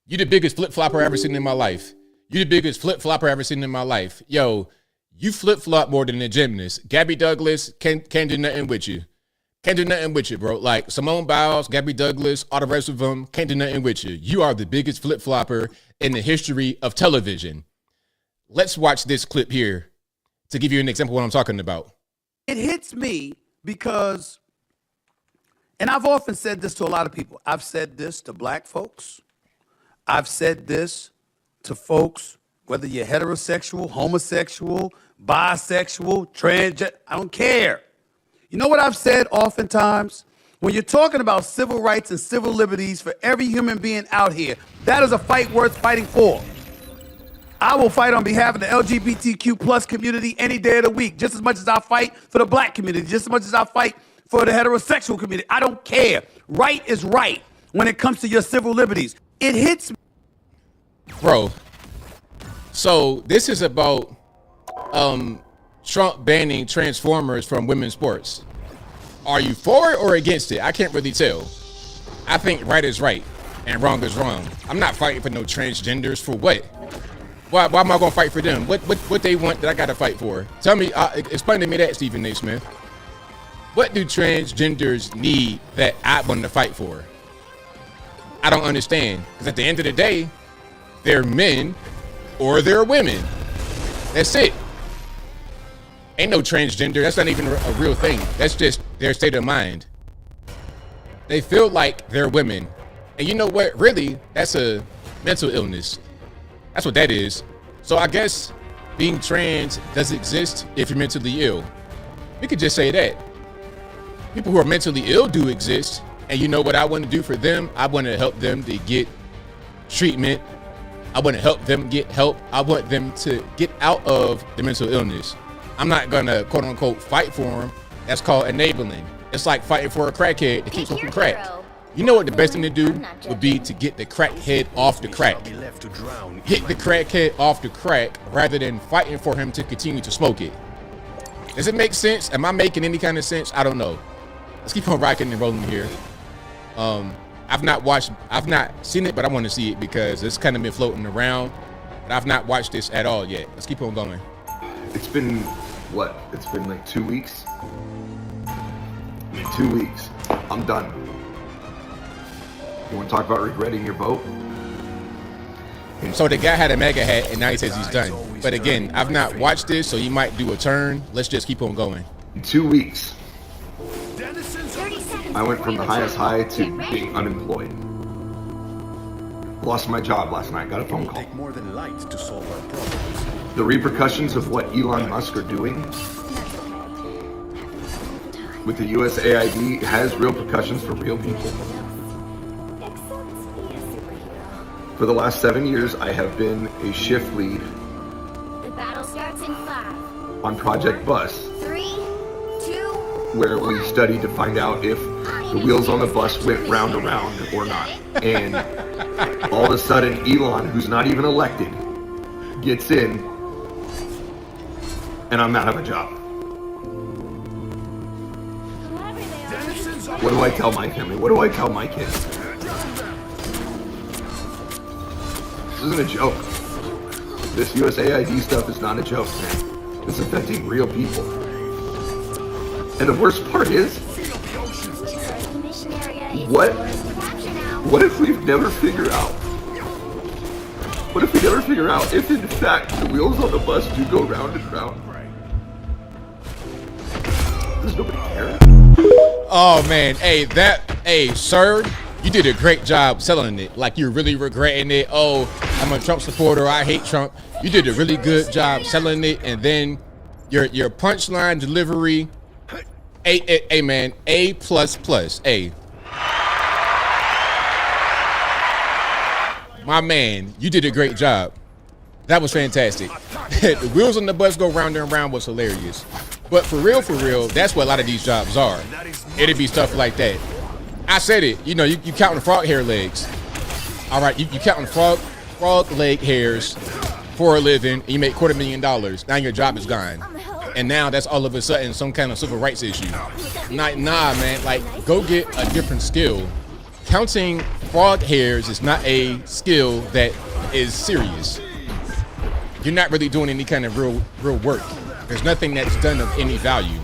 You the biggest flip-flopper I ever seen in my life. You the biggest flip-flopper I ever seen in my life. Yo, you flip-flop more than a gymnast. Gabby Douglas can't do nothing with you. Can't do nothing with you, bro. Like Simone Biles, Gabby Douglas, all the rest of them can't do nothing with you. You are the biggest flip-flopper in the history of television. Let's watch this clip here to give you an example of what I'm talking about. It hits me because, and I've often said this to a lot of people. I've said this to black folks. I've said this to folks, whether you're heterosexual, homosexual, bisexual, transgender, I don't care. You know what I've said oftentimes? When you're talking about civil rights and civil liberties for every human being out here, that is a fight worth fighting for. I will fight on behalf of the LGBTQ plus community any day of the week, just as much as I fight for the black community, just as much as I fight for the heterosexual community. I don't care. Right is right when it comes to your civil liberties. It hits me. Bro, so this is about Trump banning Transformers from women's sports. Are you for it or against it? I can't really tell. I think right is right and wrong is wrong. I'm not fighting for no transgenders. For what? Why am I gonna fight for them? What they want that I gotta fight for? Tell me, explain to me that, Stephen A. Smith. What do transgenders need that I want to fight for? I don't understand. Because at the end of the day, they're men or they're women. That's it. Ain't no transgender. That's not even a real thing. That's just their state of mind. They feel like they're women. And you know what? Really, that's a mental illness. That's what that is. So I guess being trans does exist if you're mentally ill. We could just say that. People who are mentally ill do exist. And you know what I want to do for them? I want to help them to get treatment. I want to help them get help. I want them to get out of the mental illness. I'm not going to, quote unquote, fight for them. That's called enabling. It's like fighting for a crackhead to keep smoking crack. You know what the best thing to do would be to get the crackhead off the crack. Get the crackhead off the crack rather than fighting for him to continue to smoke it. Does it make sense? Am I making any kind of sense? I don't know. Let's keep on rocking and rolling here. I've not seen it, but I want to see it because it's kind of been floating around. But I've not watched this at all yet. Let's keep on going. It's been, what? It's been like 2 weeks? 2 weeks. I'm done. You want to talk about regretting your vote? So the guy had a MAGA hat and now he says he's done. But again, I've not watched this, so he might do a turn. Let's just keep on going. In 2 weeks, I went from the highest high to being unemployed. Lost my job last night, got a phone call. The repercussions of what Elon Musk are doing with the USAID has real repercussions for real people. For the last 7 years, I have been a shift lead on Project Bus, where we studied to find out if the wheels on the bus went round and round or not. And all of a sudden, Elon, who's not even elected, gets in, and I'm out of a job. What do I tell my family? What do I tell my kids? This isn't a joke. This USAID stuff is not a joke, man. It's affecting real people. And the worst part is, what if we never figure out? What if we never figure out if in fact the wheels on the bus do go round and round? Does nobody care? Oh man, hey sir, you did a great job selling it. Like you're really regretting it. Oh, I'm a Trump supporter. I hate Trump. You did a really good job selling it, and then your punchline delivery. A man, A++. A. My man, you did a great job. That was fantastic. The wheels on the bus go round and round was hilarious. But for real, that's what a lot of these jobs are. It'd be stuff like that. I said it. You know, you counting frog hair legs. All right, you counting frog leg hairs for a living, and you make $250,000. Now your job is gone. And now that's all of a sudden some kind of civil rights issue. Nah, man, like go get a different skill. counting frog hairs is not a skill that is serious. You're not really doing any kind of real work. There's nothing that's done of any value.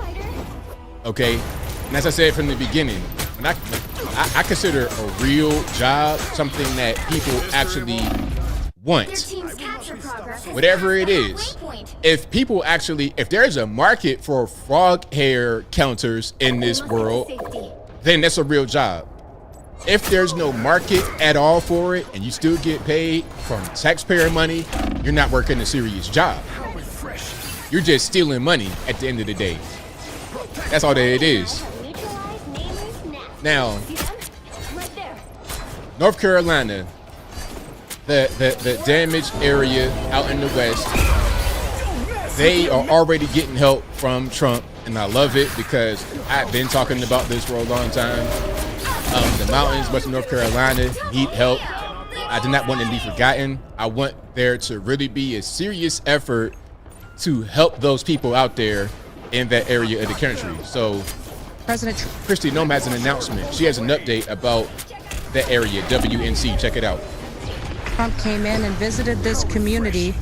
Okay, and as I said from the beginning, when I consider a real job something that people actually want. Whatever it is, if there's a market for frog hair counters in this world, then that's a real job. If there's no market at all for it and you still get paid from taxpayer money, you're not working a serious job. You're just stealing money at the end of the day. That's all that it is. Now, North Carolina, the damaged area out in the West, they are already getting help from Trump, and I love it because I've been talking about this for a long time. The mountains, Western North Carolina, need help. I do not want them to be forgotten. I want there to really be a serious effort to help those people out there in that area of the country. So President Kristi Noem has an announcement. She has an update about that area, WNC. Check it out. Trump came in and visited this community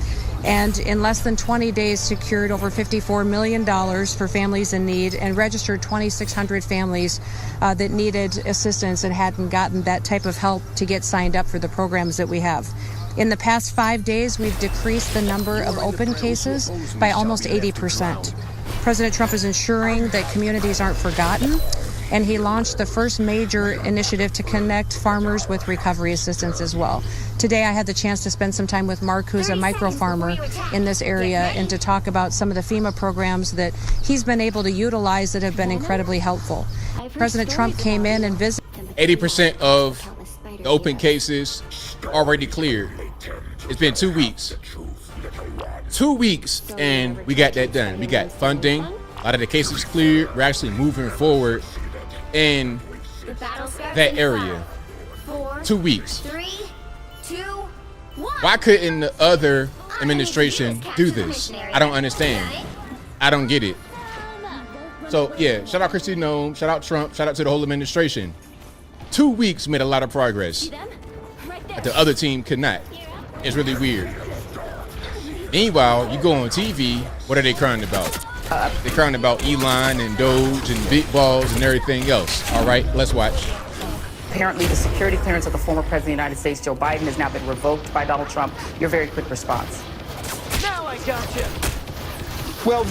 and in less than 20 days secured over $54 million for families in need and registered 2,600 families that needed assistance and hadn't gotten that type of help to get signed up for the programs that we have. In the past 5 days, we've decreased the number of open cases by almost 80%. President Trump is ensuring that communities aren't forgotten, and he launched the first major initiative to connect farmers with recovery assistance as well. Today, I had the chance to spend some time with Mark, who's a micro farmer in this area, and to talk about some of the FEMA programs that he's been able to utilize that have been incredibly helpful. President Trump came in and visited. 80% of the open cases already cleared. It's been 2 weeks. 2 weeks, and we got that done. We got funding. A lot of the cases cleared. We're actually moving forward in that area. 2 weeks. Why couldn't the other administration do this? I don't understand. I don't get it. So yeah, shout out Kristi Noem, shout out Trump, shout out to the whole administration. 2 weeks made a lot of progress, but the other team could not. It's really weird. Meanwhile, you go on TV, what are they crying about? They're crying about Elon and Doge and big balls and everything else. All right, let's watch. Apparently, the security clearance of the former president of the United States, Joe Biden, has now been revoked by Donald Trump. Your very quick response. Now I gotcha. Well,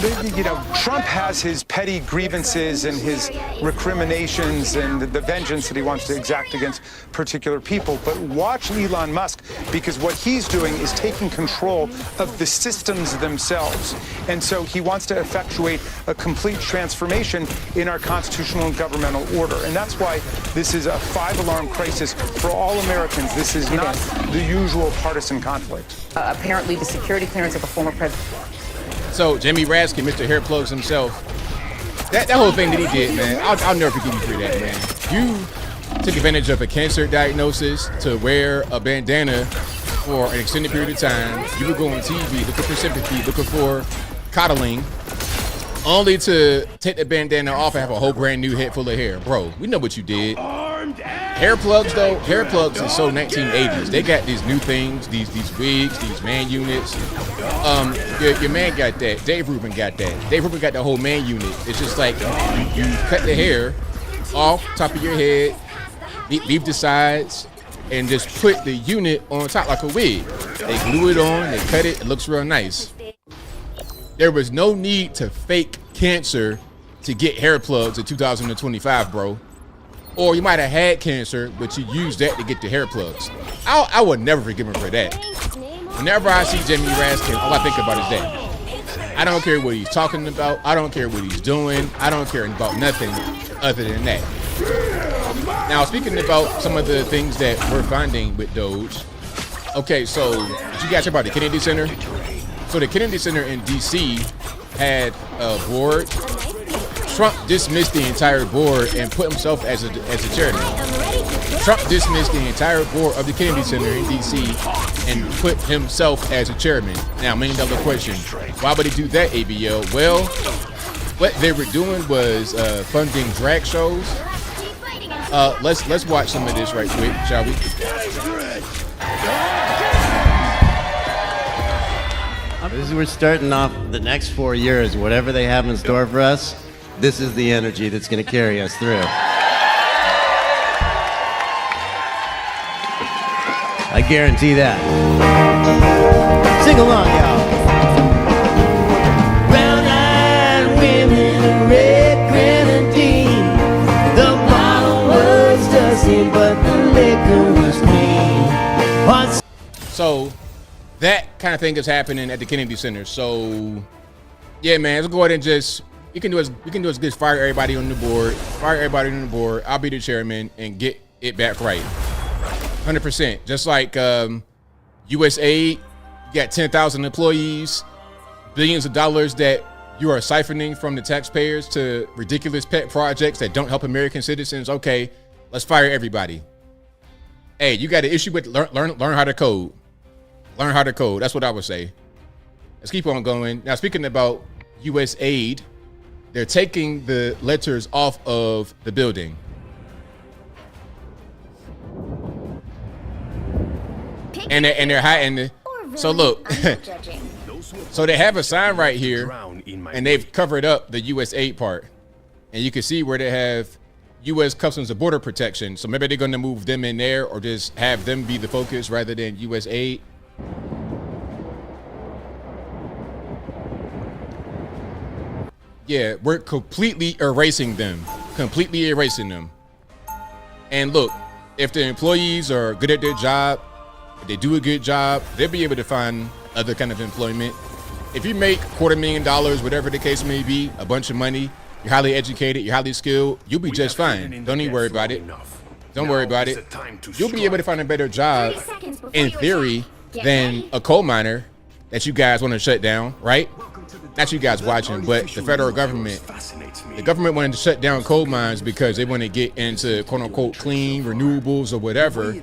Trump has his petty grievances and his recriminations and the vengeance that he wants to exact against particular people. But watch Elon Musk, because what he's doing is taking control of the systems themselves. And so he wants to effectuate a complete transformation in our constitutional and governmental order. And that's why this is a five-alarm crisis for all Americans. This is not the usual partisan conflict. Apparently, the security clearance of the former president. So Jamie Raskin, Mr. Hair Plugs himself, that whole thing that he did, man, I'll never forgive you for that, man. You took advantage of a cancer diagnosis to wear a bandana for an extended period of time. You would go on TV looking for sympathy, looking for coddling, only to take the bandana off and have a whole brand new head full of hair. Bro, we know what you did. Hair plugs, though, hair plugs is so 1980s. They got these new things, these wigs, these man units. Your man got that. Dave Rubin got that. Dave Rubin got the whole man unit. It's just like you cut the hair off top of your head, leave the sides, and just put the unit on top like a wig. They glue it on, they cut it, it looks real nice. There was no need to fake cancer to get hair plugs in 2025, bro. Or you might have had cancer, but you used that to get the hair plugs. I would never forgive him for that. Whenever I see Jamie Raskin, all I think about is that. I don't care what he's talking about. I don't care what he's doing. I don't care about nothing other than that. Now, speaking about some of the things that we're finding with Doge. Okay, so did you guys hear about the Kennedy Center? So the Kennedy Center in DC had a board. Trump dismissed the entire board and put himself as a chairman. Trump dismissed the entire board of the Kennedy Center in D.C. and put himself as a chairman. Now, $1 million question. Why would he do that, ABL? Well, what they were doing was funding drag shows Let's watch some of this right quick, shall we? As we're starting off the next 4 years, whatever they have in store for us, this is the energy that's going to carry us through. I guarantee that. Sing along, y'all. Brown-eyed women in red grenadine. The bottle was dusty, but the liquor was clean. So that kind of thing is happening at the Kennedy Center. So yeah, man, let's go ahead and just we can do is just fire everybody on the board. Fire everybody on the board. I'll be the chairman and get it back right. 100%. Just like USAID, you got 10,000 employees, billions of dollars that you are siphoning from the taxpayers to ridiculous pet projects that don't help American citizens. Okay, let's fire everybody. Hey, you got an issue with learn how to code. Learn how to code. That's what I would say. Let's keep on going. Now, speaking about USAID, they're taking the letters off of the building. And they're hiding. So look, so they have a sign right here, and they've covered up the USAID part, and you can see where they have U.S. Customs and Border Protection. So maybe they're going to move them in there, or just have them be the focus rather than USAID. Yeah, we're completely erasing them. Completely erasing them. And look, if the employees are good at their job, if they do a good job, they'll be able to find other kind of employment. If you make $250,000, whatever the case may be, a bunch of money, you're highly educated, you're highly skilled, you'll be just fine. Don't even worry about it. Don't worry about it. You'll be able to find a better job, in theory, than a coal miner that you guys want to shut down, right? Not you guys watching, but the federal government. The government wanted to shut down coal mines because they want to get into quote unquote clean renewables or whatever.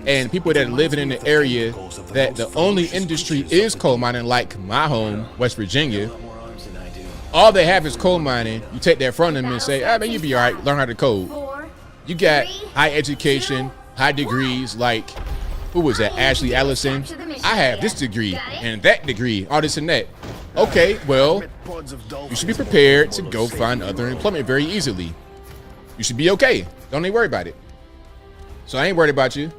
And people that are living in the area that the only industry is coal mining, like my home, West Virginia, all they have is coal mining. You take that from them and say, ah, man, you'll be all right, learn how to code. You got high education, high degrees, like, who was that, Ashley Allison? I have this degree and that degree, all this and that. Okay, well, you should be prepared to go find other employment very easily. You should be okay. Don't even worry about it. So I ain't worried about you.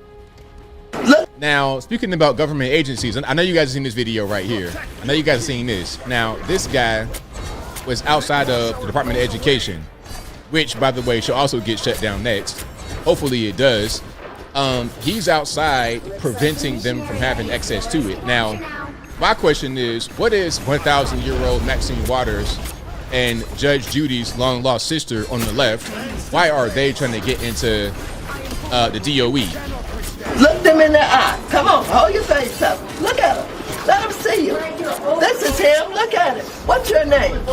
Now, speaking about government agencies, I know you guys have seen this video right here. I know you guys have seen this. Now, this guy was outside of the Department of Education, which, by the way, should also get shut down next. Hopefully it does. He's outside preventing them from having access to it. Now, my question is, what is 1,000-year-old Maxine Waters and Judge Judy's long-lost sister on the left? Why are they trying to get into the DOE? Look them in the eye. Come on, hold your face up. Look at him. Let him see you. This is him. Look at it. What's your name?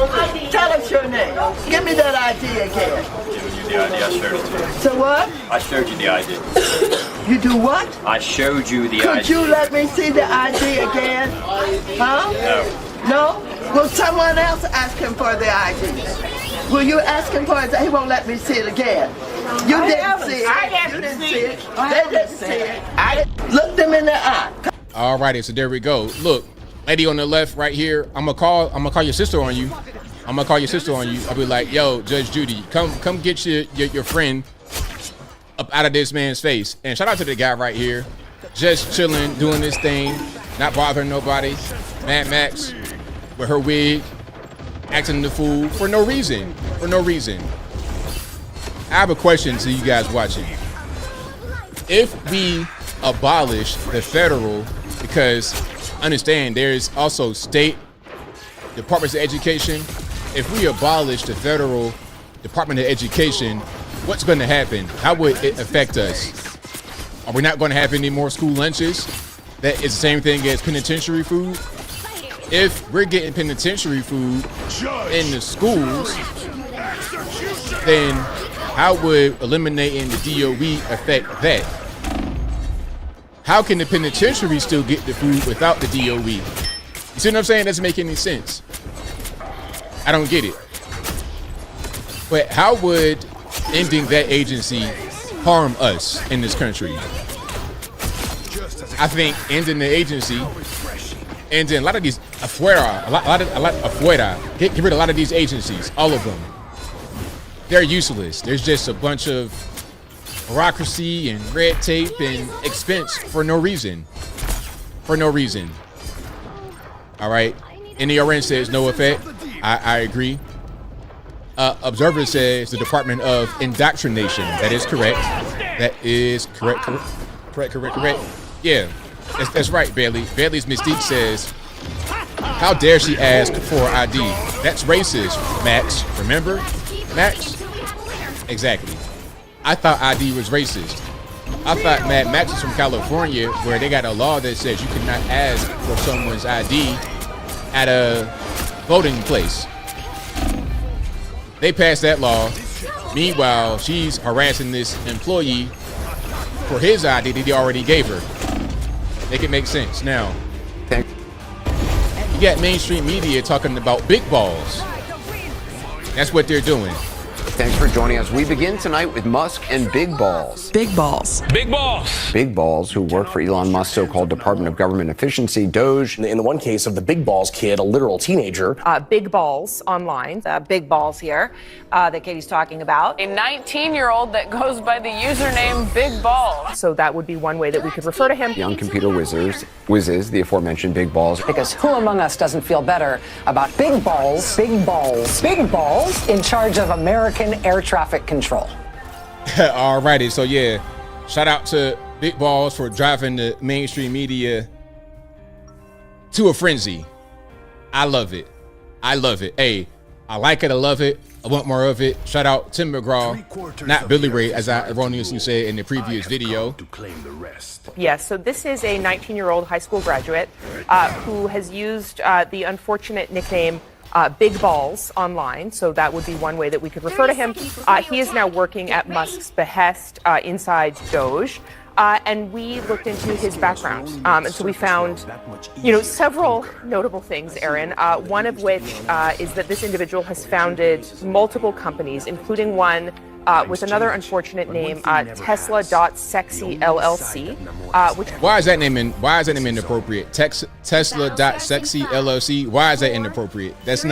Tell us your name. Give me that ID again. The ID, I showed it to you. So what? I showed you the ID. You do what? I showed you the ID. Could you let me see the ID again? Huh? No. No? Will someone else ask him for the ID? Will you ask him for it? He won't let me see it again. You didn't see it. You didn't see it. They didn't see it. Look them in the eye. All righty, so there we go. Look, lady on the left right here, I'm gonna call your sister on you. I'm gonna call your sister on you. I'll be like, yo, Judge Judy, come get your friend up out of this man's face. And shout out to the guy right here, just chilling, doing this thing, not bothering nobody. Mad Max with her wig, acting the fool for no reason. For no reason. I have a question to you guys watching. If we abolish the federal, because understand there's also state departments of education. If we abolish the federal Department of Education, what's going to happen? How would it affect us? Are we not going to have any more school lunches? That is the same thing as penitentiary food. If we're getting penitentiary food in the schools, then how would eliminating the DOE affect that? How can the penitentiary still get the food without the DOE? You see what I'm saying? That doesn't make any sense. I don't get it. But how would ending that agency harm us in this country. I think ending the agency, and then a lot of these afuera, get rid of a lot of these agencies, all of them. They're useless. There's just a bunch of bureaucracy and red tape and expense for no reason. For no reason. All right. NERN says no effect. I agree. Observer says the Department of Indoctrination. That is correct. That is correct. Correct. Yeah, that's right, Bailey. Bailey's Mystique says, how dare she ask for ID? That's racist, Max. Remember? Max? Exactly. I thought ID was racist. I thought Mad Max is from California, where they got a law that says you cannot ask for someone's ID at a voting place. They passed that law. Meanwhile, she's harassing this employee for his ID that he already gave her. Make it make sense. Now, you got mainstream media talking about big balls. That's what they're doing. Thanks for joining us. We begin tonight with Musk and Big Balls. Big balls. Big balls. Big Balls, who work for Elon Musk's so-called Department of Government Efficiency, Doge. In the one case of the Big Balls kid, a literal teenager. Big Balls online. Big Balls here that Katie's talking about. A 19-year-old that goes by the username Big Balls. So that would be one way that we could refer to him. Young computer whizzes, the aforementioned Big Balls. Because who among us doesn't feel better about big balls in charge of American air traffic control? Alrighty, so yeah, shout out to Big Balls for driving the mainstream media to a frenzy. I love it. Hey, I like it. I love it. I want more of it. Shout out Tim McGraw, not Billy Ray, as I erroneously said in the previous video. Yes, so this is a 19-year-old high school graduate who has used the unfortunate nickname Big Balls online, so that would be one way that we could refer to him. He is now working at Musk's behest inside Doge, and we looked into his background, and so we found, several notable things, Aaron. One of which is that this individual has founded multiple companies, including one with another unfortunate name, Tesla.sexy LLC. Why is that name inappropriate? Tesla.sexy LLC. Why is that inappropriate? That's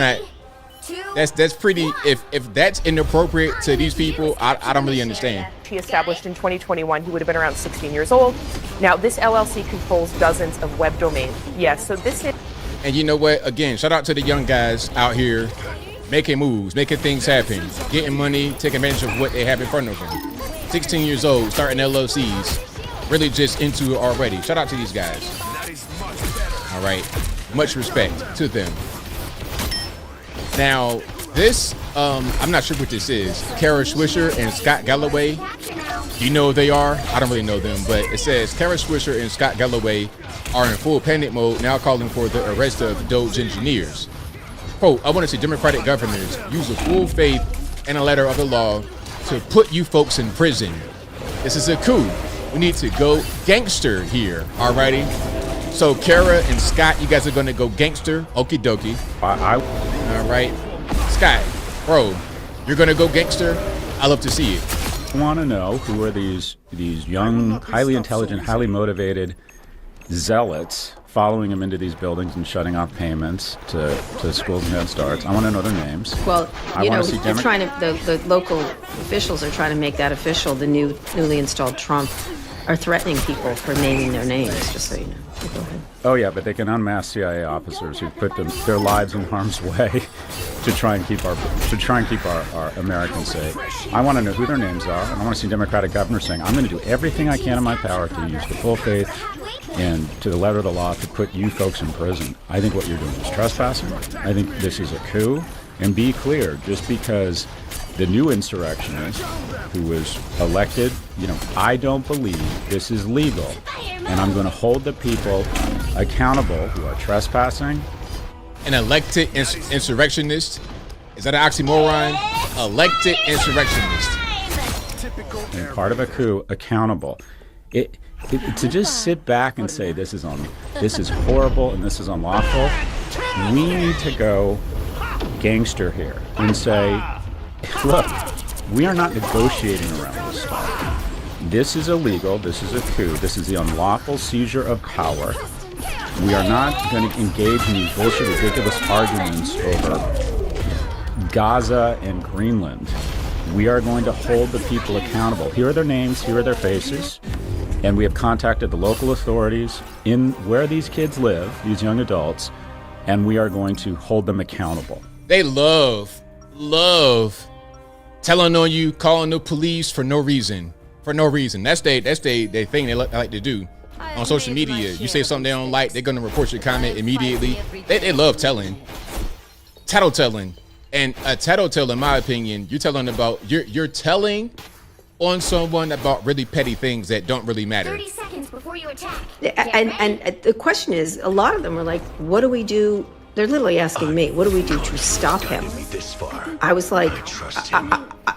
pretty. If that's inappropriate to these people, I don't really understand. He established in 2021. He would have been around 16 years old. Now this LLC controls dozens of web domains. Yes, so this is. And you know what? Again, shout out to the young guys out here making moves, making things happen, getting money, taking advantage of what they have in front of them. 16 years old, starting LLCs, really just into it already. Shout out to these guys. All right, much respect to them. Now, this, I'm not sure what this is. Kara Swisher and Scott Galloway. Do you know who they are? I don't really know them, but it says Kara Swisher and Scott Galloway are in full panic mode, now calling for the arrest of Doge engineers. Quote, I want to see Democratic governors use the full faith and a letter of the law to put you folks in prison. This is a coup. We need to go gangster here, alrighty? So Kara and Scott, you guys are going to go gangster, okie dokie. All right. Scott, bro, you're going to go gangster? I love to see it. I want to know who are these young, highly intelligent, highly motivated zealots following him into these buildings and shutting off payments to schools and Head Starts. I want to know their names. Well, they're trying to, the local officials are trying to make that official. The newly installed Trump are threatening people for naming their names, just so you know. Go ahead. Oh yeah, but they can unmask CIA officers who put their lives in harm's way to try and keep our Americans safe. I want to know who their names are, and I want to see Democratic governors saying, I'm going to do everything I can in my power to use the full faith and to the letter of the law to put you folks in prison. I think what you're doing is trespassing. I think this is a coup. And be clear, just because the new insurrectionist who was elected, I don't believe this is legal. And I'm going to hold the people accountable who are trespassing. An elected insurrectionist? Is that an oxymoron? Elected insurrectionist. And part of a coup, accountable. To just sit back and say this is horrible and this is unlawful, we need to go gangster here and say, look, we are not negotiating around this stuff. This is illegal. This is a coup. This is the unlawful seizure of power. We are not going to engage in these bullshit, ridiculous arguments over Gaza and Greenland. We are going to hold the people accountable. Here are their names, here are their faces, and we have contacted the local authorities in where these kids live, these young adults, and we are going to hold them accountable. They love telling on you, calling the police for no reason. For no reason. That's they thing they like to do. On social media, you say something they don't like, they're gonna report your comment immediately. They love telling, tattletelling, and a tattletale, in my opinion, you're telling about you're telling on someone about really petty things that don't really matter. 30 seconds before you attack. And the question is, a lot of them are like, what do we do? They're literally asking me, what do we do to stop him? I was like,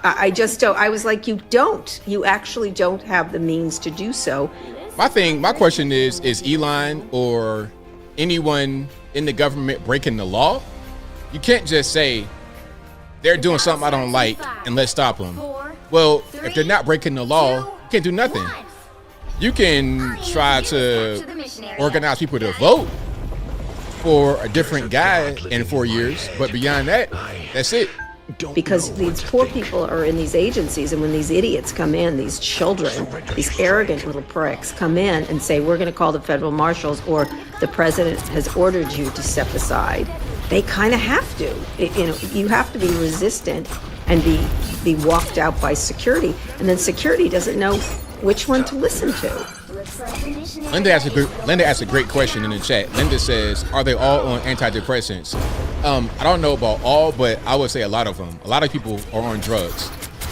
I just don't. I was like, you actually don't have the means to do so. My question is Elon or anyone in the government breaking the law? You can't just say they're doing something I don't like and let's stop them. Well, if they're not breaking the law, you can't do nothing. You can try to organize people to vote for a different guy in 4 years, but beyond that, that's it. Because these poor people are in these agencies, and when these idiots come in, these children, these arrogant little pricks come in and say, we're going to call the federal marshals, or the president has ordered you to step aside, they kind of have to. You have to be resistant and be walked out by security, and then security doesn't know which one to listen to. Linda asked a great question in the chat. Linda says, are they all on antidepressants? I don't know about all, but I would say a lot of them. A lot of people are on drugs.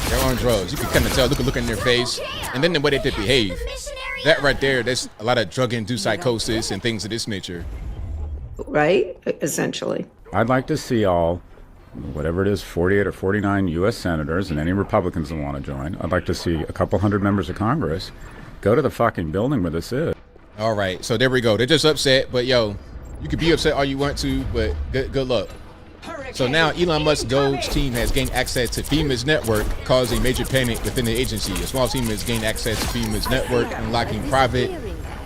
They're on drugs. You can kind of tell, look in their face, and then the way they behave. That right there, there's a lot of drug-induced psychosis and things of this nature. Right? Essentially. I'd like to see all, whatever it is, 48 or 49 U.S. senators and any Republicans that want to join. I'd like to see a couple hundred members of Congress go to the fucking building where this is. All right, so there we go. They're just upset, but yo, you can be upset all you want to, but good luck. So now Elon Musk's Doge team has gained access to FEMA's network, causing major panic within the agency. A small team has gained access to FEMA's network, unlocking private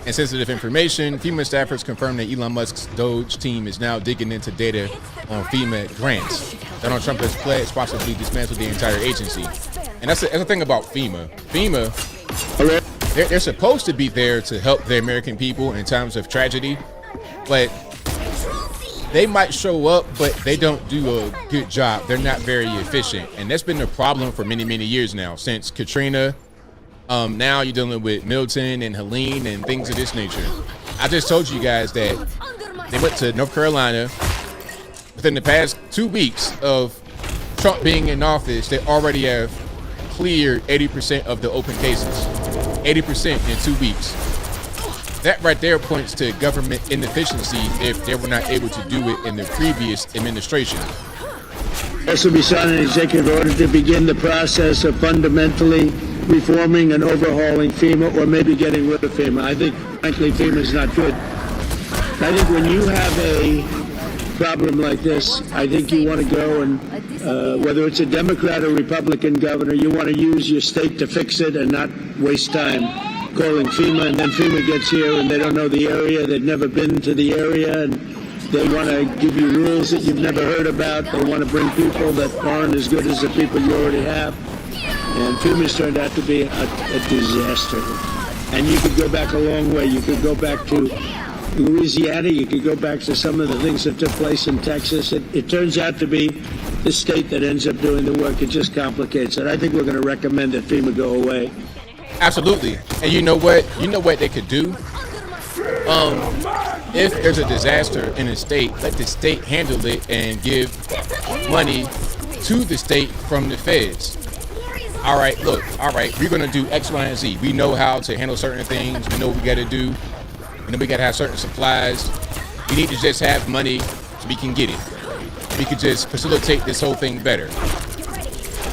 and sensitive information. FEMA staffers confirmed that Elon Musk's Doge team is now digging into data on FEMA grants. Donald Trump has pledged possibly dismantle the entire agency. And that's the thing about FEMA. They're supposed to be there to help the American people in times of tragedy, but they might show up, but they don't do a good job. They're not very efficient. And that's been the problem for many, many years now, since Katrina. Now you're dealing with Milton and Helene and things of this nature. I just told you guys that they went to North Carolina. Within the past 2 weeks of Trump being in office, they already have cleared 80% of the open cases. 80% in 2 weeks. That right there points to government inefficiency if they were not able to do it in the previous administration. Also, we signed an executive order to begin the process of fundamentally reforming and overhauling FEMA, or maybe getting rid of FEMA. I think, frankly, FEMA is not good. I think when you have a problem like this, I think you want to go and, whether it's a Democrat or Republican governor, you want to use your state to fix it and not waste time calling FEMA, and then FEMA gets here and they don't know the area, they've never been to the area, and they want to give you rules that you've never heard about. They want to bring people that aren't as good as the people you already have. And FEMA's turned out to be a disaster. And you could go back a long way. You could go back to Louisiana. You could go back to some of the things that took place in Texas. It turns out to be the state that ends up doing the work. It just complicates it. I think we're going to recommend that FEMA go away. Absolutely. And you know what? You know what they could do? If there's a disaster in a state, let the state handle it and give money to the state from the feds. All right, look, all right, we're going to do X, Y, and Z. We know how to handle certain things. We know what we got to do. And then we got to have certain supplies. We need to just have money so we can get it. We could just facilitate this whole thing better.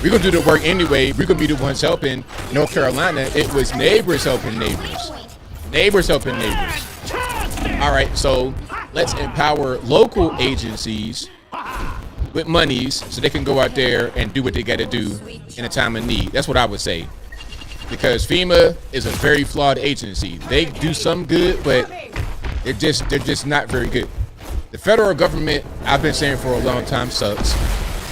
We're going to do the work anyway. We're going to be the ones helping. North Carolina, it was neighbors helping neighbors. Neighbors helping neighbors. All right, so let's empower local agencies with monies so they can go out there and do what they got to do in a time of need. That's what I would say. because FEMA is a very flawed agency. They do some good, but they're just not very good. The federal government, I've been saying for a long time, sucks.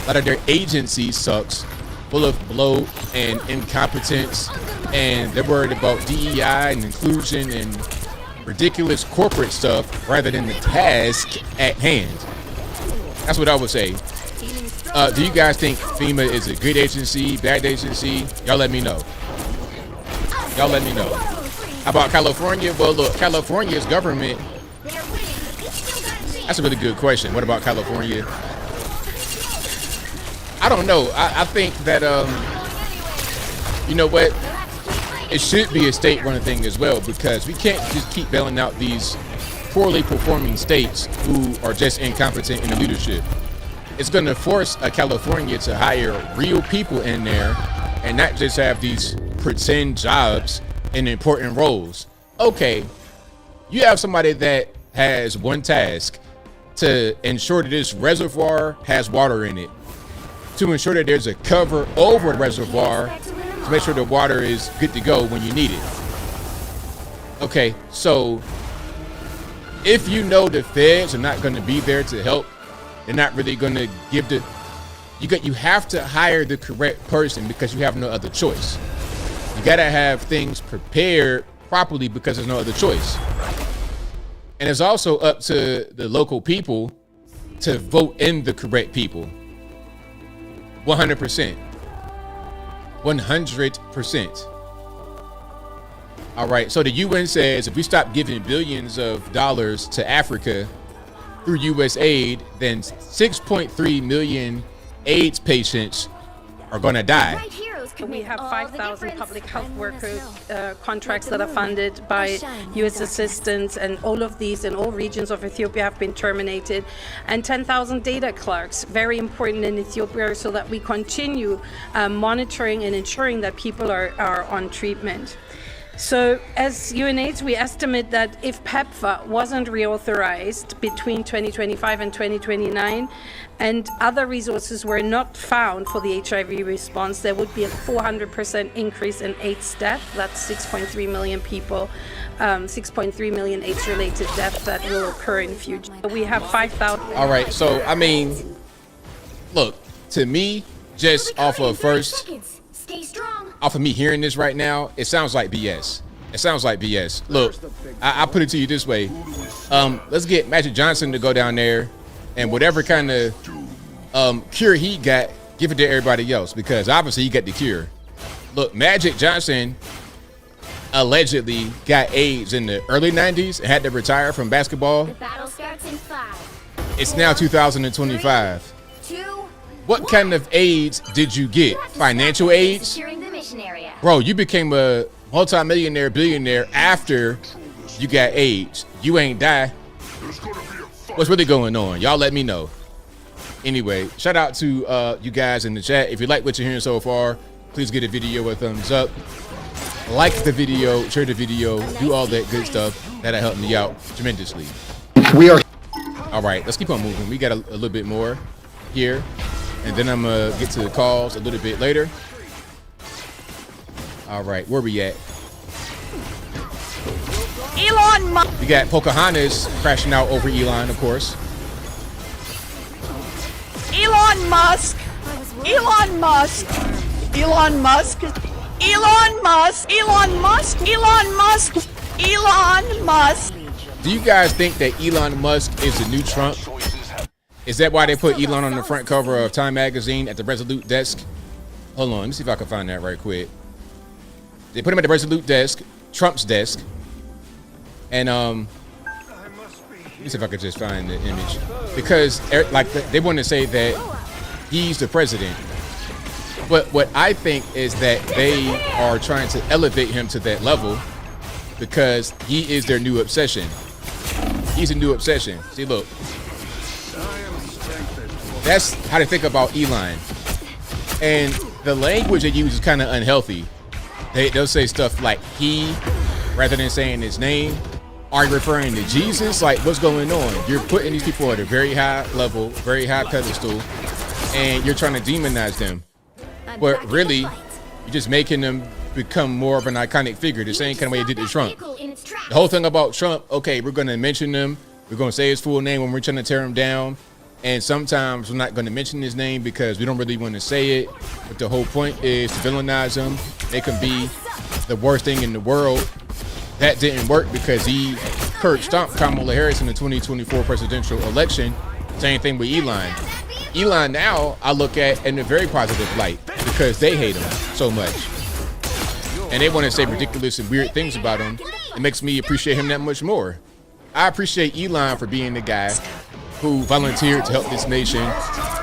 A lot of their agencies sucks, full of bloat and incompetence, and they're worried about DEI and inclusion and ridiculous corporate stuff rather than the task at hand. That's what I would say. Do you guys think FEMA is a good agency, bad agency? Y'all let me know. Y'all let me know. How about California? Well, look, California's government. That's a really good question. What about California? I don't know. I think that, you know what? It should be a state-run thing as well, because we can't just keep bailing out these poorly performing states who are just incompetent in the leadership. It's going to force California to hire real people in there and not just have these pretend jobs in important roles. Okay, you have somebody that has one task to ensure that this reservoir has water in it, to ensure that there's a cover over the reservoir to make sure the water is good to go when you need it. Okay, so if you know the feds are not going to be there to help, they're not really going to give the, you have to hire the correct person because you have no other choice. You got to have things prepared properly because there's no other choice. And it's also up to the local people to vote in the correct people. 100%. 100%. All right, so the UN says if we stop giving billions of dollars to Africa through U.S. aid, then 6.3 million AIDS patients are going to die. We have 5,000 public health worker contracts that are funded by U.S. assistance, and all of these in all regions of Ethiopia have been terminated. And 10,000 data clerks, very important in Ethiopia, so that we continue monitoring and ensuring that people are on treatment. So as UNAIDS, we estimate that if PEPFAR wasn't reauthorized between 2025 and 2029 and other resources were not found for the HIV response, there would be a 400% increase in AIDS death. That's 6.3 million people, 6.3 million AIDS-related deaths that will occur in future. We have 5,000. All right, so I mean, look, to me, just off of me hearing this right now, it sounds like BS. It sounds like BS. Look, I put it to you this way. Let's get Magic Johnson to go down there and whatever kind of cure he got, give it to everybody else, because obviously he got the cure. Look, Magic Johnson allegedly got AIDS in the early 90s and had to retire from basketball. The battle starts in 5. It's now 2025. 3, 2, What kind of AIDS did you get? Financial AIDS? securing the mission area. Bro, you became a multi-millionaire, billionaire after you got AIDS. You ain't die. What's really going on? Y'all let me know. Anyway, shout out to you guys in the chat. If you like what you're hearing so far, please give the video a thumbs up. Like the video, share the video, do all that good stuff. That'll help me out tremendously. We are. All right, let's keep on moving. We got a little bit more here, and then I'm gonna get to the calls a little bit later. All right, where we at? Elon Musk. We got Pocahontas crashing out over Elon, of course. Elon Musk. Elon Musk. Elon Musk. Elon Musk. Elon Musk. Elon Musk. Elon Musk. Do you guys think that Elon Musk is the new Trump? Is that why they put Elon on the front cover of Time magazine at the Resolute desk? Hold on, let me see if I can find that right quick. They put him at the Resolute desk, Trump's desk. And let me see if I could just find the image, because like they want to say that he's the president, but what I think is that they are trying to elevate him to that level because he is their new obsession. He's a new obsession. See, look, that's how they think about Elon, and the language they use is kind of unhealthy. They'll say stuff like he rather than saying his name. Are you referring to Jesus? Like, what's going on? You're putting these people at a very high level, very high pedestal, and you're trying to demonize them. But really, you're just making them become more of an iconic figure, the same kind of way it did to Trump. The whole thing about Trump, okay, we're going to mention him. We're going to say his full name when we're trying to tear him down. And sometimes we're not going to mention his name because we don't really want to say it. But the whole point is to villainize him, make him be the worst thing in the world. That didn't work because he curb stomped Kamala Harris in the 2024 presidential election. Same thing with Elon. Elon now I look at in a very positive light because they hate him so much. And they want to say ridiculous and weird things about him. It makes me appreciate him that much more. I appreciate Elon for being the guy who volunteered to help this nation.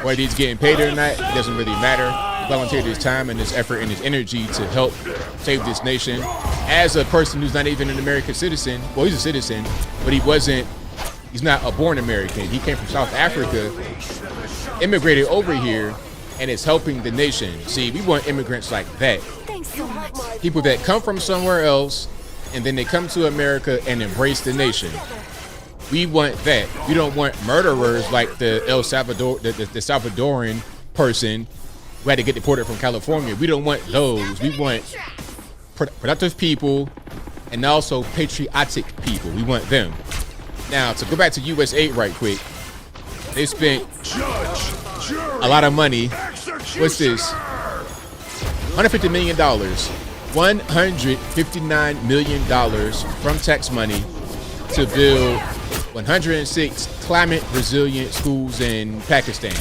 Whether he's getting paid or not, it doesn't really matter. He volunteered his time and his effort and his energy to help save this nation. As a person who's not even an American citizen, well, he's a citizen, but he's not a born American. He came from South Africa, immigrated over here, and is helping the nation. See, we want immigrants like that. People that come from somewhere else, and then they come to America and embrace the nation. We want that. We don't want murderers like the Salvadoran person who had to get deported from California. We don't want those. We want productive people and also patriotic people. We want them. Now, to go back to US aid right quick, they spent a lot of money. What's this? $150 million. $159 million from tax money to build 106 climate resilient schools in Pakistan.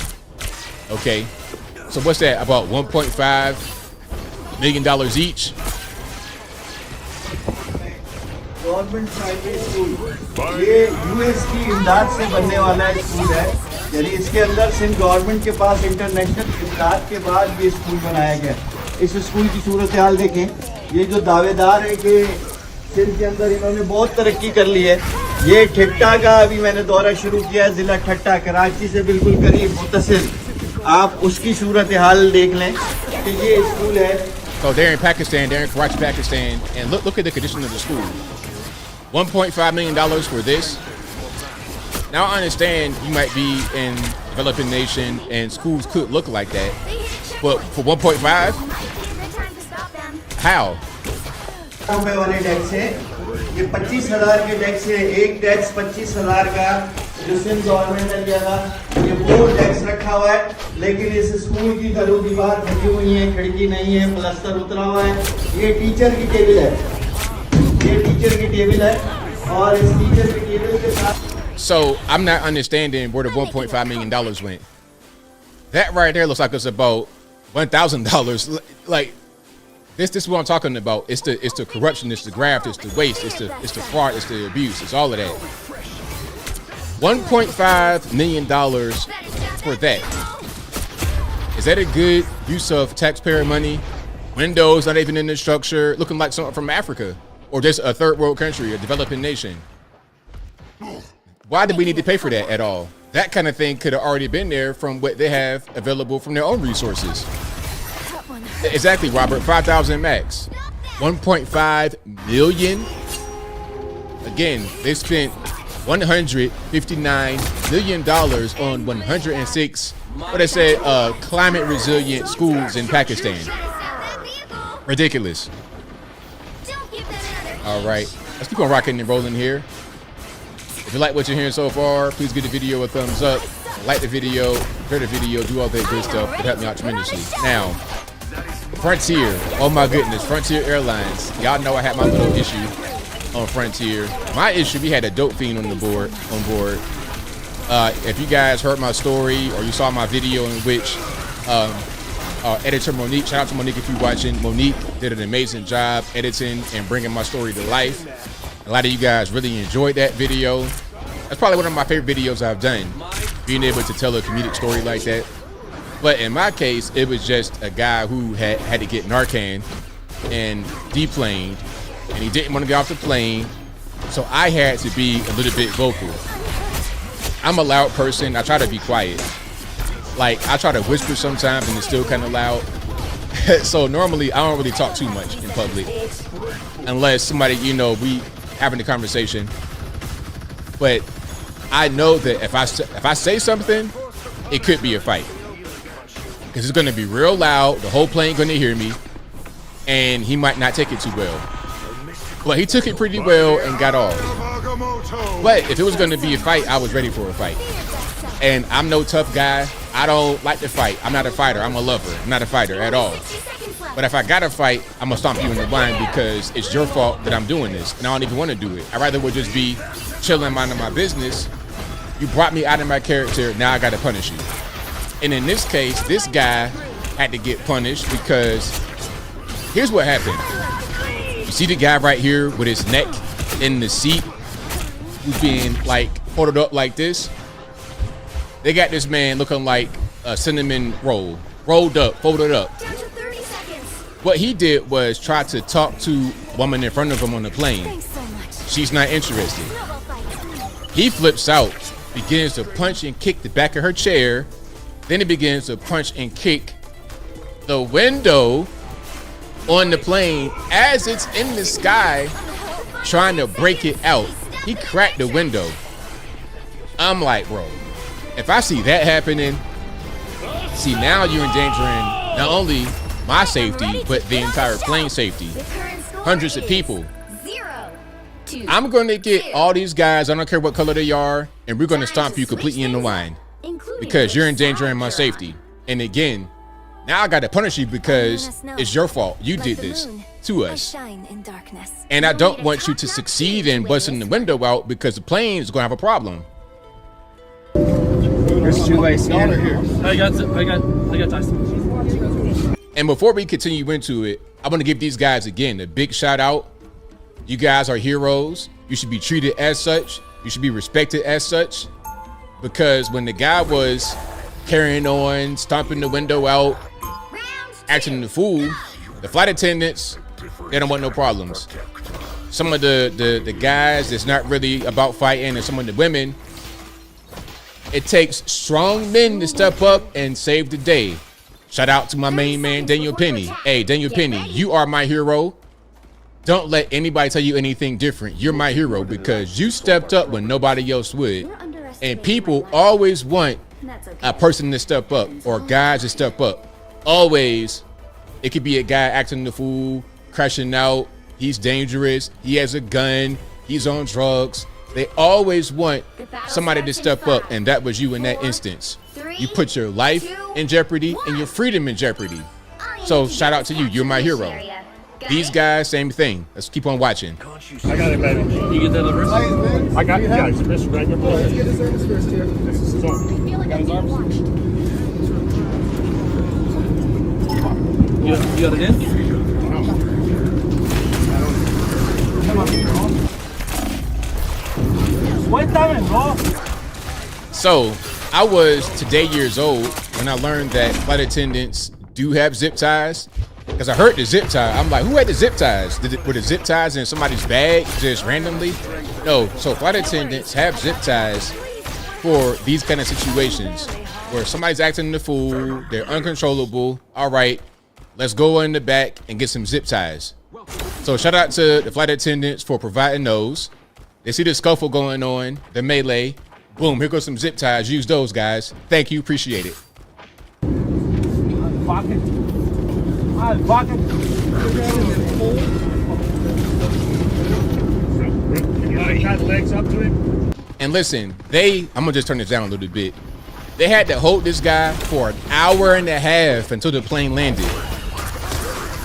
Okay, so what's that? About $1.5 million each. Government primary school ये US की इमदाद से बनने वाला school है, यानी इसके अंदर सिंध गवर्नमेंट के पास इंटरनेशनल इमदाद के बाद ये स्कूल बनाया गया। इस स्कूल की सूरत हाल देखें, ये जो दावेदार है कि सिंध के अंदर इन्होंने बहुत तरक्की कर ली है। ये ठट्टा का अभी मैंने दौरा शुरू किया है, जिला ठट्टा कराची से बिल्कुल करीब मुत्तसिल। आप उसकी सूरत हाल देख लें कि ये स्कूल है। So they're in Pakistan, they're in Karachi, Pakistan, and look at the condition of the school. $1.5 million for this. Now I understand you might be in developing nation and schools could look like that, but for 1.5, how? वाले tax है, ये 25,000 के tax है, एक tax 25,000 का जो Sindh government ने लिया था, ये बोर्ड टैक्स रखा हुआ है, लेकिन इस स्कूल की दरो दीवार फटी हुई है, खिड़की नहीं है, प्लास्टर उतरा हुआ है। ये टीचर की टेबल है, ये टीचर की टेबल है, और इस टीचर की टेबल के साथ। So I'm not understanding where the $1.5 million went. That right there looks like it's about $1,000. Like this is what I'm talking about. It's the corruption, it's the graft, it's the waste, it's the fraud, it's the abuse, it's all of that. $1.5 million for that. Is that a good use of taxpayer money? Windows not even in the structure, looking like something from Africa or just a third world country, a developing nation. Why did we need to pay for that at all? That kind of thing could have already been there from what they have available from their own resources. Exactly, Robert. 5,000 max. 1.5 million. Again, they spent $159 million on 106, what they say, climate resilient schools in Pakistan. Ridiculous. All right, let's keep on rocking and rolling here. If you like what you're hearing so far, please give the video a thumbs up, like the video, share the video, do all that good stuff. It helped me out tremendously. Now, Frontier, oh my goodness, Frontier Airlines. Y'all know I had my little issue on Frontier. My issue, we had a dope fiend on board. If you guys heard my story or you saw my video in which editor Monique, shout out to Monique if you're watching. Monique did an amazing job editing and bringing my story to life. A lot of you guys really enjoyed that video. That's probably one of my favorite videos I've done, being able to tell a comedic story like that. But in my case, it was just a guy who had to get Narcan and deplaned, and he didn't want to get off the plane, so I had to be a little bit vocal. I'm a loud person. I try to be quiet. Like, I try to whisper sometimes, and it's still kind of loud. So normally, I don't really talk too much in public, unless somebody, you know, we having a conversation. But I know that if I say something, it could be a fight. Because it's going to be real loud. The whole plane going to hear me. and he might not take it too well. But he took it pretty well and got off. But if it was going to be a fight, I was ready for a fight. And I'm no tough guy. I don't like to fight. I'm not a fighter. I'm a lover. I'm not a fighter at all. But if I got to fight, I'm going to stomp you in the line because it's your fault that I'm doing this. And I don't even want to do it. I'd rather would just be chilling, minding my business. You brought me out of my character. Now I got to punish you. And in this case, this guy had to get punished because here's what happened. You see the guy right here with his neck in the seat who's being like folded up like this? They got this man looking like a cinnamon roll, rolled up, folded up. What he did was try to talk to a woman in front of him on the plane. She's not interested. He flips out, begins to punch and kick the back of her chair. Then he begins to punch and kick the window on the plane as it's in the sky, trying to break it out. He cracked the window. I'm like, bro, if I see that happening, see, now you're endangering not only my safety, but the entire plane safety. Hundreds of people. I'm going to get all these guys, I don't care what color they are, and we're going to stomp you completely in the line because you're endangering my safety. And again, now I got to punish you because it's your fault. You did this to us. And I don't want you to succeed in busting the window out because the plane is going to have a problem. There's two ways here. I got Tyson. And before we continue into it, I want to give these guys again a big shout out. You guys are heroes. You should be treated as such. You should be respected as such. Because when the guy was carrying on, stomping the window out, acting the fool, the flight attendants, they don't want no problems. Some of the guys that's not really about fighting, and some of the women, it takes strong men to step up and save the day. Shout out to my main man, Daniel Penny. Hey, Daniel Penny, you are my hero. Don't let anybody tell you anything different. You're my hero because you stepped up when nobody else would. And people always want a person to step up or guys to step up. Always. It could be a guy acting the fool, crashing out. He's dangerous. He has a gun. He's on drugs. They always want somebody to step up, and that was you in that instance. You put your life in jeopardy and your freedom in jeopardy. So shout out to you. You're my hero. These guys, same thing. Let's keep on watching. I got it, baby. You get that first? I got it. Yeah, it's first right here. Let's get his arms first here. Got his arms. You got it in? Come on. So I was today years old when I learned that flight attendants do have zip ties. Because I heard the zip tie. I'm like, who had the zip ties? Were the zip ties in somebody's bag just randomly? No. So flight attendants have zip ties for these kind of situations where somebody's acting the fool, they're uncontrollable. All right, let's go in the back and get some zip ties. So shout out to the flight attendants for providing those. They see the scuffle going on, the melee. Boom, here goes some zip ties. Use those, guys. Thank you, appreciate it. And listen, I'm gonna just turn this down a little bit. They had to hold this guy for an hour and a half until the plane landed.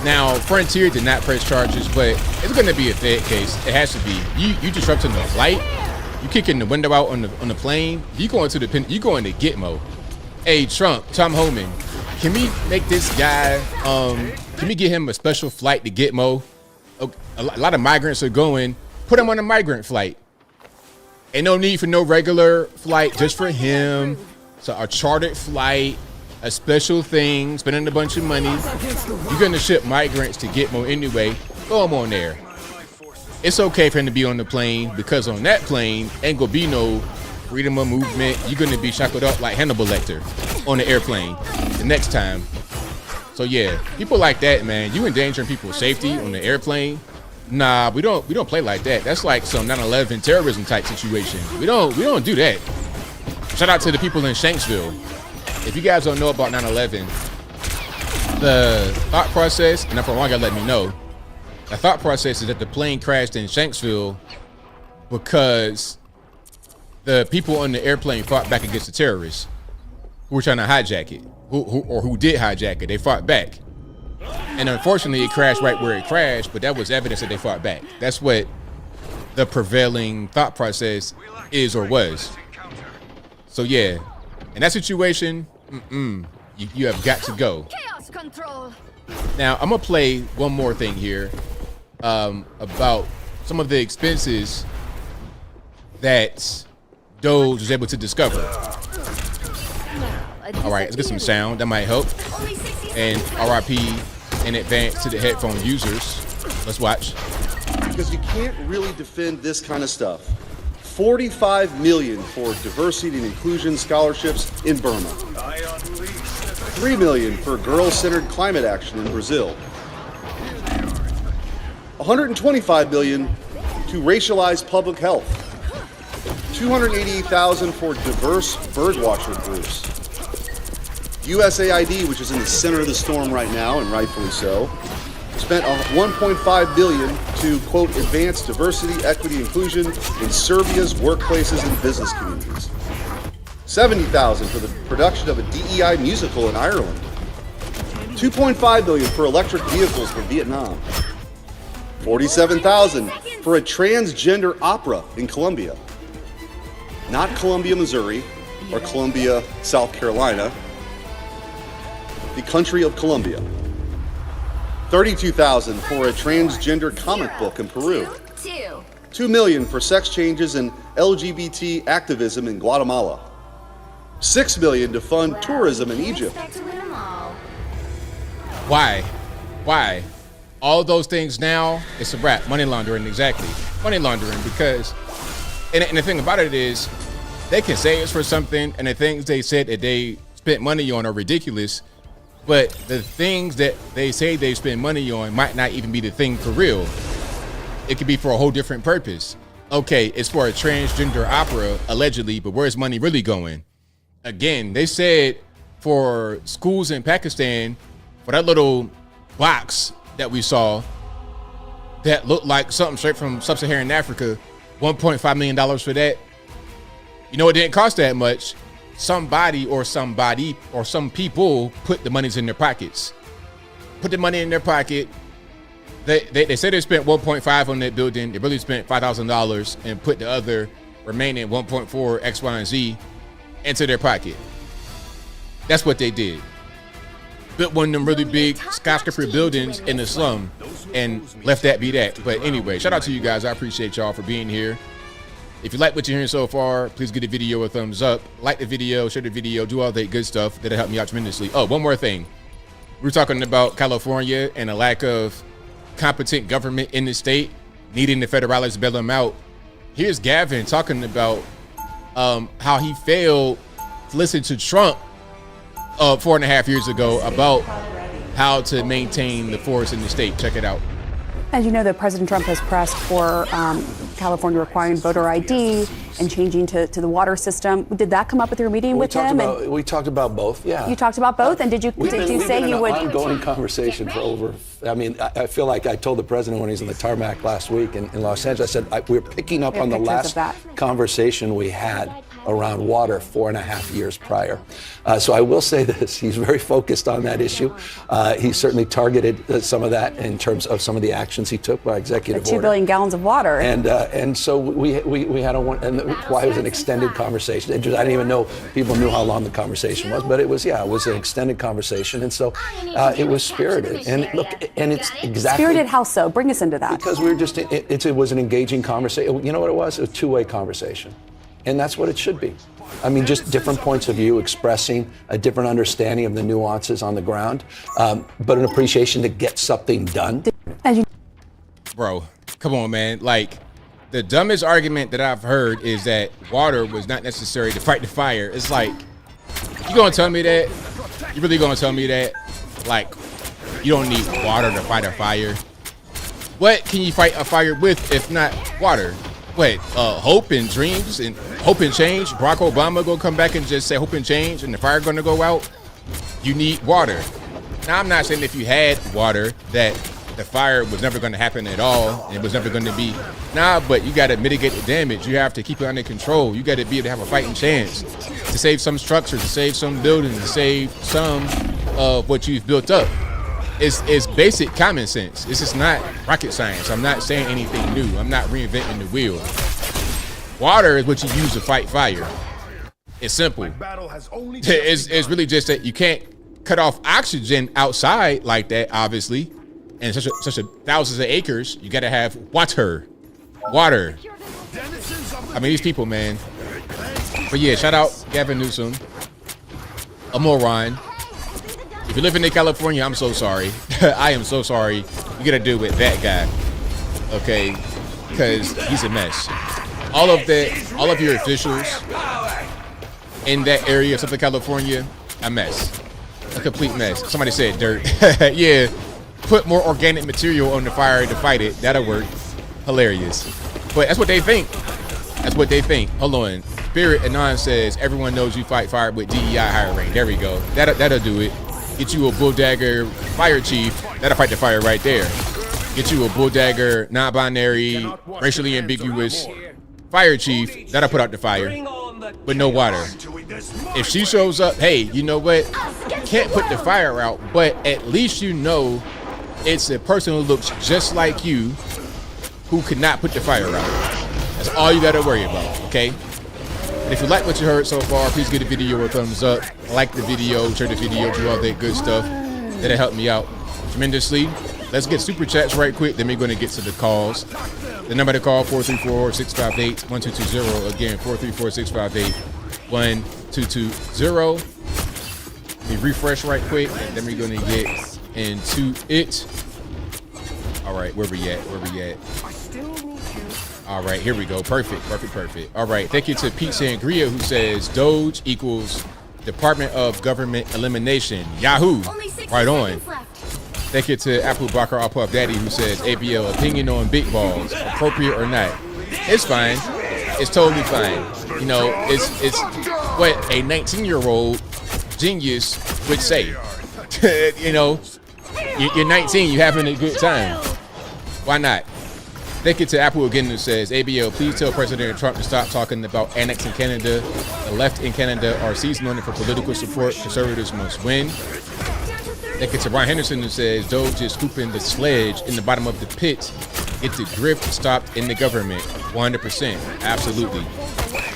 Now, Frontier did not press charges, but it's gonna be a Fed case. It has to be. You disrupting the flight. You kicking the window out on the plane. You going to Gitmo. Hey, Tom Homan. Can we make this guy, can we get him a special flight to Gitmo? A lot of migrants are going. Put him on a migrant flight. Ain't no need for no regular flight just for him. So a chartered flight, a special thing, spending a bunch of money. You're going to ship migrants to Gitmo anyway. Throw him on there. It's okay for him to be on the plane because on that plane ain't going to be no freedom of movement. You're going to be shackled up like Hannibal Lecter on the airplane the next time. So yeah, people like that, man, you endangering people's safety on the airplane. Nah, we don't play like that. That's like some 9/11 terrorism type situation. We don't do that. Shout out to the people in Shanksville. If you guys don't know about 9/11, The thought process, and if I'm wrong, gotta let me know. The thought process is that the plane crashed in Shanksville because the people on the airplane fought back against the terrorists who were trying to hijack it, who did hijack it. They fought back. And unfortunately, it crashed right where it crashed, but that was evidence that they fought back. That's what the prevailing thought process is or was. So yeah, in that situation, you have got to go. Chaos control. Now, I'm gonna play one more thing here about some of the expenses that Doge was able to discover. All right, let's get some sound. That might help. And RIP in advance to the headphone users. Let's watch. Because you can't really defend this kind of stuff. 45 million for diversity and inclusion scholarships in Burma. 3 million for girl-centered climate action in Brazil. 125 million to racialize public health. 288,000 for diverse birdwatcher groups. USAID, which is in the center of the storm right now, and rightfully so, spent 1.5 billion to, quote, advance diversity, equity, inclusion in Serbia's workplaces and business communities. 70,000 for the production of a DEI musical in Ireland. 2.5 billion for electric vehicles for Vietnam. 47,000 for a transgender opera in Columbia. Not Columbia, Missouri, or Columbia, South Carolina. The country of Colombia. 32,000 for a transgender comic book in Peru. 2 million for sex changes and LGBT activism in Guatemala. 6 million to fund tourism in Egypt. Why? Why? All those things now, it's a wrap. Money laundering, exactly. Money laundering, because, and the thing about it is, they can say it's for something, and the things they said that they spent money on are ridiculous, but the things that they say they spend money on might not even be the thing for real. It could be for a whole different purpose. Okay, it's for a transgender opera, allegedly, but where's money really going? Again, they said for schools in Pakistan, for that little box that we saw that looked like something straight from sub-Saharan Africa, $1.5 million for that. You know, it didn't cost that much. Somebody or some people put the monies in their pockets. Put the money in their pocket. They said they spent 1.5 on that building. They really spent $5,000 and put the other remaining 1.4 X, Y, and Z into their pocket. That's what they did. Built one of them really big skyscraper buildings in the slum and left that be that. But anyway, shout out to you guys. I appreciate y'all for being here. If you like what you're hearing so far, please give the video a thumbs up. Like the video, share the video, do all that good stuff. That'll help me out tremendously. Oh, one more thing. We were talking about California and a lack of competent government in the state, needing the federalists to bail them out. Here's Gavin talking about how he failed to listen to Trump 4.5 years ago about how to maintain the forest in the state. Check it out. As you know, that President Trump has pressed for California requiring voter ID and changing to the water system. Did that come up with your meeting with him? We talked about both, yeah. You talked about both, and did you say you would? We've been in an ongoing conversation for over, I mean, I feel like I told the president when he was on the tarmac last week in Los Angeles, I said, we're picking up on the last conversation we had around water 4.5 years prior. So I will say this, he's very focused on that issue. He certainly targeted some of that in terms of some of the actions he took by executive order. 2 billion gallons of water. And so we had and why it was an extended conversation. I didn't even know people knew how long the conversation was, but it was an extended conversation. And so it was spirited. And look, and it's exactly. Spirited how so? Bring us into that. Because we were just, it was an engaging conversation. You know what it was? It was a two-way conversation. And that's what it should be. I mean, just different points of view, expressing a different understanding of the nuances on the ground, but an appreciation to get something done. Bro, come on, man. Like, the dumbest argument that I've heard is that water was not necessary to fight the fire. It's like, you gonna tell me that? You really gonna tell me that? Like, you don't need water to fight a fire? What can you fight a fire with if not water? What, hope and dreams and hope and change? Barack Obama gonna come back and just say hope and change and the fire gonna go out? You need water. Now, I'm not saying if you had water that the fire was never going to happen at all, and it was never going to be. Nah, but you got to mitigate the damage. You have to keep it under control. You got to be able to have a fighting chance to save some structures, to save some buildings, to save some of what you've built up. It's basic common sense. This is not rocket science. I'm not saying anything new. I'm not reinventing the wheel. Water is what you use to fight fire. It's simple. It's really just that you can't cut off oxygen outside like that, obviously. And such a thousands of acres, you gotta have water. I mean, these people, man. But yeah, shout out Gavin Newsom, a moron. If you're living in California, I'm so sorry. I am so sorry. You gotta deal with that guy, okay? Because he's a mess. All of your officials in that area of Southern California, a mess, a complete mess. Somebody said dirt. Yeah, put more organic material on the fire to fight it. That'll work. Hilarious. But that's what they think. That's what they think. Hold on. Spirit Anon says everyone knows you fight fire with DEI hiring. There we go. That'll do it. Get you a bulldagger fire chief. That'll fight the fire right there. Get you a bulldagger, non-binary, racially ambiguous fire chief. That'll put out the fire. But no water. If she shows up, hey, you know what? Can't put the fire out, but at least you know it's a person who looks just like you who could not put the fire out. That's all you got to worry about, okay? And if you like what you heard so far, please give the video a thumbs up. Like the video, share the video, do all that good stuff. That'll help me out tremendously. Let's get super chats right quick, then we're going to get to the calls. The number to call, 434-658-1220. Again, 434-658-1220. Let me refresh right quick, and then we're going to get into it. All right, where we at? All right, here we go. Perfect. All right, thank you to Pete Sangria, who says Doge equals Department of Government Elimination. Yahoo! Right on. Thank you to Apple Bakar Puff Daddy, who says ABL opinion on big balls, appropriate or not. It's fine. It's totally fine. You know, it's what a 19-year-old genius would say. You know, you're 19, you're having a good time. Why not? Thank you to Apple again, who says ABL, please tell President Trump to stop talking about annexing Canada. The left in Canada are seizing on it for political support. Conservatives must win. Thank you to Ron Henderson, who says Doge is scooping the sledge in the bottom of the pit. Get the grift stopped in the government. 100%. Absolutely.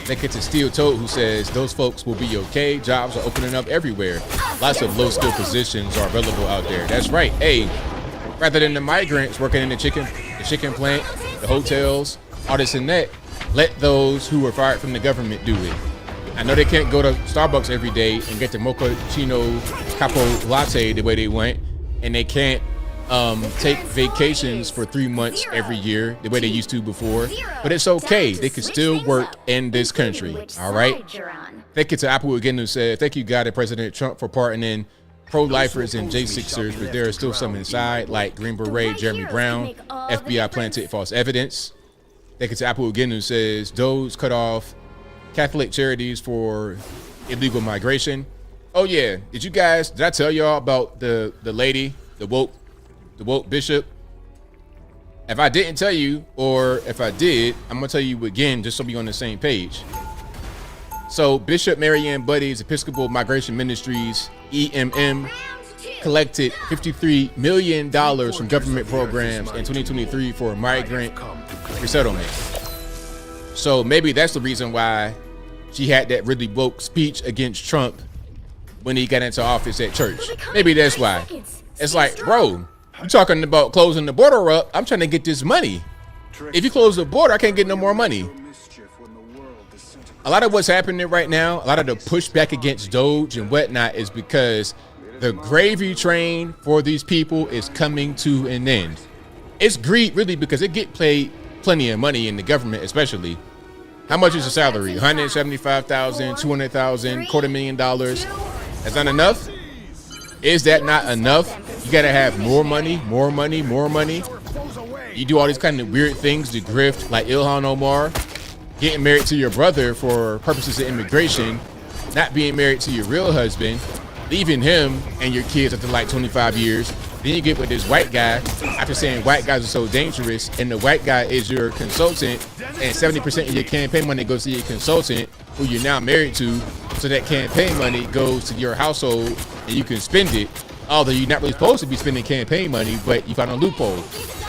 Thank you to Steel Toad, who says those folks will be okay. Jobs are opening up everywhere. Lots of low-skill positions are available out there. That's right. Hey, rather than the migrants working in the chicken plant, the hotels, all this and that, let those who were fired from the government do it. I know they can't go to Starbucks every day and get the mochaccino capo latte the way they want, and they can't take vacations for 3 months every year the way they used to before, but it's okay. They can still work in this country. All right. Thank you to Apple again, who said thank you, God and President Trump, for pardoning pro-lifers and J6ers, but there is still some inside, like Green Beret Jeremy Brown. FBI planted false evidence. Thank you to Apple again, who says Doge cut off Catholic charities for illegal migration. Oh yeah, did I tell y'all about the lady, the woke bishop? If I didn't tell you, or if I did, I'm gonna tell you again just so we on the same page. So Bishop Marianne Buddy's Episcopal Migration Ministries, EMM, collected $53 million from government programs in 2023 for migrant resettlement. So maybe that's the reason why she had that really woke speech against Trump when he got into office at church. Maybe that's why. It's like, bro, you're talking about closing the border up. I'm trying to get this money. If you close the border, I can't get no more money. A lot of what's happening right now, a lot of the pushback against Doge and whatnot is because the gravy train for these people is coming to an end. It's greed, really, because they get paid plenty of money in the government, especially. How much is the salary? $175,000, $200,000, $250,000. That's not enough? Is that not enough? You gotta have more money. You do all these kind of weird things to grift, like Ilhan Omar, getting married to your brother for purposes of immigration, not being married to your real husband, leaving him and your kids after like 25 years. Then you get with this white guy after saying white guys are so dangerous, and the white guy is your consultant, and 70% of your campaign money goes to your consultant, who you're now married to, so that campaign money goes to your household and you can spend it, although you're not really supposed to be spending campaign money, but you found a loophole.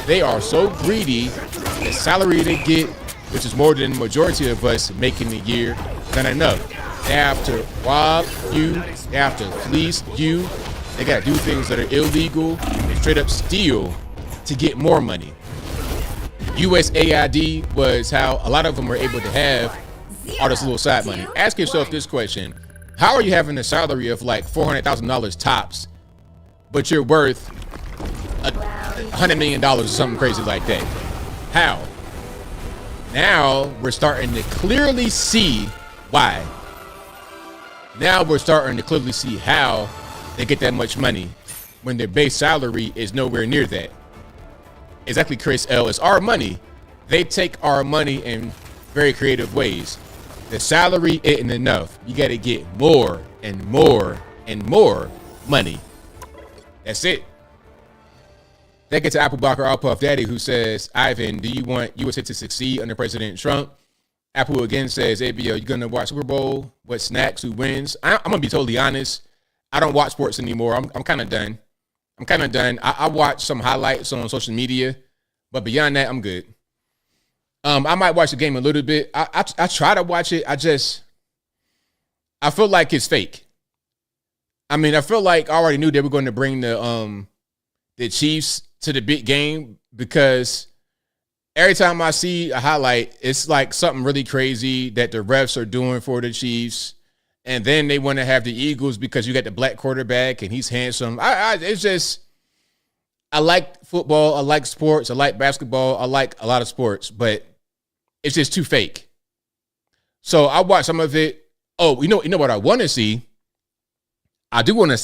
They are so greedy. The salary they get, which is more than the majority of us making a year, not enough. They have to rob you, they have to fleece you, they gotta do things that are illegal and straight up steal to get more money. USAID was how a lot of them were able to have all this little side money. Ask yourself this question: how are you having a salary of like $400,000 tops, but you're worth $100 million or something crazy like that? How? Now we're starting to clearly see why. Now we're starting to clearly see how they get that much money when their base salary is nowhere near that. Exactly, Chris L. It's our money. They take our money in very creative ways. The salary isn't enough. You got to get more and more and more money. That's it. Thank you to Applebacher All Puff Daddy, who says, Ivan, do you want USA to succeed under President Trump? Apple again says, ABL, you gonna watch Super Bowl? What snacks? Who wins? I'm gonna be totally honest. I don't watch sports anymore. I'm kind of done. I watch some highlights on social media, but beyond that, I'm good. I might watch the game a little bit. I try to watch it. I feel like it's fake. I mean, I feel like I already knew they were going to bring the Chiefs to the big game, because every time I see a highlight, it's like something really crazy that the refs are doing for the Chiefs. And then they want to have the Eagles because you got the black quarterback and he's handsome. It's just, I like football. I like sports. I like basketball. I like a lot of sports, but it's just too fake. So I watched some of it. Oh, you know what I want to see? I do want to see